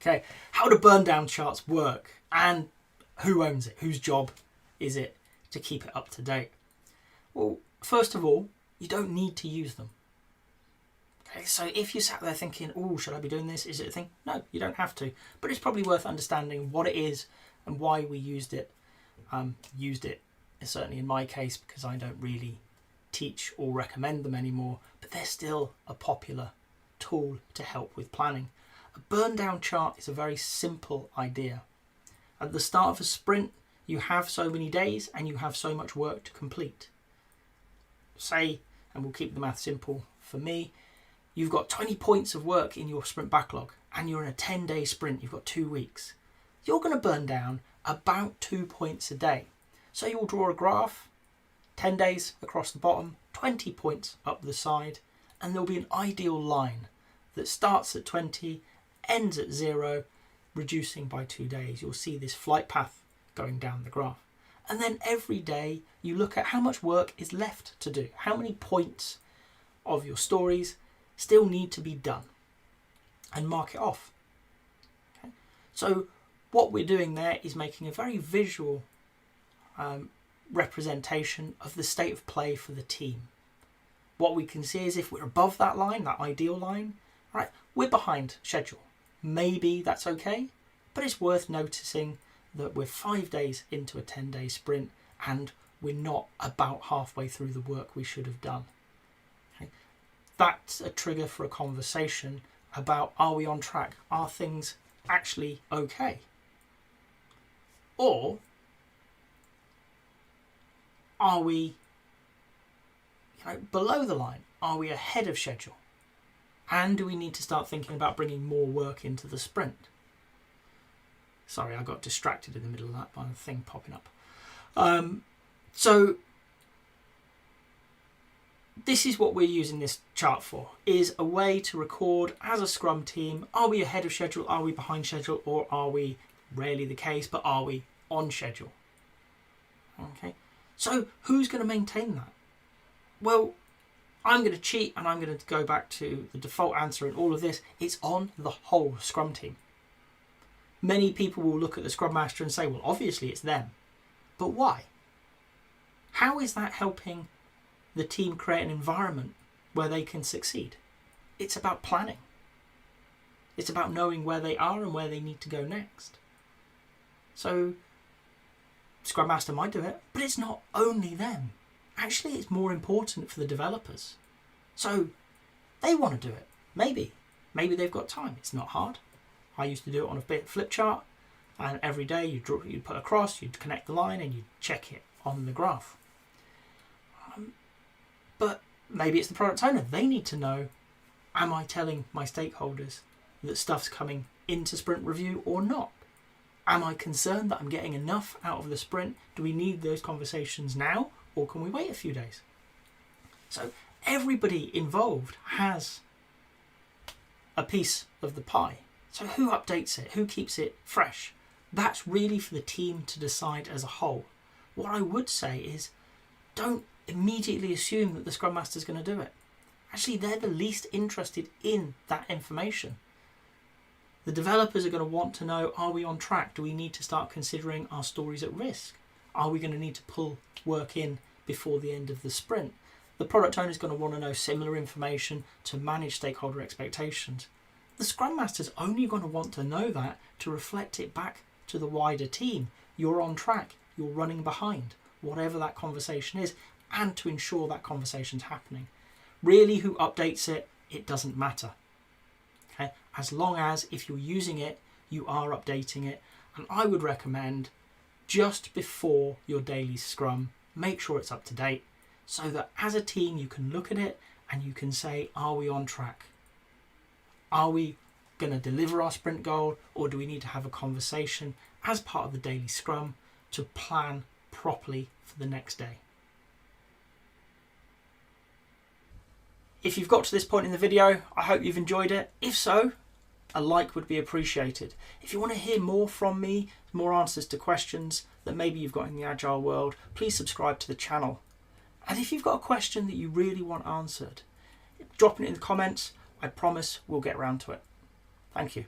Okay, how do burn down charts work and who owns it? Whose job is it to keep it up to date? Well, first of all, you don't need to use them. Okay, so if you sat there thinking, oh, should I be doing this? Is it a thing? No, you don't have to. But it's probably worth understanding what it is and why we used it. Certainly in my case, because I don't really teach or recommend them anymore, but they're still a popular tool to help with planning. A burn down chart is a very simple idea. At the start of a sprint, you have so many days and you have so much work to complete. Say, and we'll keep the math simple for me, you've got 20 points of work in your sprint backlog and you're in a 10-day sprint, you've got 2 weeks. You're going to burn down about 2 points a day. So you'll draw a graph, 10 days across the bottom, 20 points up the side, and there'll be an ideal line that starts at 20, ends at 0, reducing by 2 days. You'll see this flight path going down the graph. And then every day you look at how much work is left to do, how many points of your stories still need to be done, and mark it off. Okay? So what we're doing there is making a very visual representation of the state of play for the team. What we can see is if we're above that line, that ideal line, right, we're behind schedule. Maybe that's okay, but it's worth noticing that we're 5 days into a 10-day sprint and we're not about halfway through the work we should have done. Okay? That's a trigger for a conversation about, are we on track? Are things actually okay? Or are we below the line? Are we ahead of schedule? And do we need to start thinking about bringing more work into the sprint? Sorry, I got distracted in the middle of that by a thing popping up. So this is what we're using this chart for, is a way to record as a Scrum team, are we ahead of schedule, are we behind schedule, or are we, rarely the case, but are we on schedule? Okay, so who's going to maintain that? Well, I'm going to cheat and I'm going to go back to the default answer in all of this. It's on the whole Scrum team. Many people will look at the Scrum Master and say, well, obviously it's them. But why? How is that helping the team create an environment where they can succeed? It's about planning. It's about knowing where they are and where they need to go next. So Scrum Master might do it, but it's not only them. Actually, it's more important for the developers. So they want to do it. Maybe they've got time. It's not hard. I used to do it on a flip chart, and every day you'd put a cross, you'd connect the line, and you'd check it on the graph. But maybe it's the product owner. They need to know, am I telling my stakeholders that stuff's coming into sprint review or not? Am I concerned that I'm getting enough out of the sprint? Do we need those conversations now, or can we wait a few days? So everybody involved has a piece of the pie. So who updates it? Who keeps it fresh? That's really for the team to decide as a whole. What I would say is, don't immediately assume that the Scrum Master is going to do it. Actually, they're the least interested in that information. The developers are going to want to know, are we on track? Do we need to start considering our stories at risk? Are we going to need to pull work in before the end of the sprint? The product owner is going to want to know similar information to manage stakeholder expectations. The Scrum Master is only going to want to know that to reflect it back to the wider team. You're on track, you're running behind, whatever that conversation is, and to ensure that conversation's happening. Really, who updates it, it doesn't matter. Okay? As long as, if you're using it, you are updating it. And I would recommend, just before your daily Scrum, make sure it's up to date, so that as a team you can look at it and you can say, are we on track? Are we going to deliver our sprint goal, or do we need to have a conversation as part of the daily Scrum to plan properly for the next day? If you've got to this point in the video, I hope you've enjoyed it. If so, a like would be appreciated. If you want to hear more from me, more answers to questions that maybe you've got in the Agile world, please subscribe to the channel. And if you've got a question that you really want answered, drop it in the comments. I promise we'll get around to it. Thank you.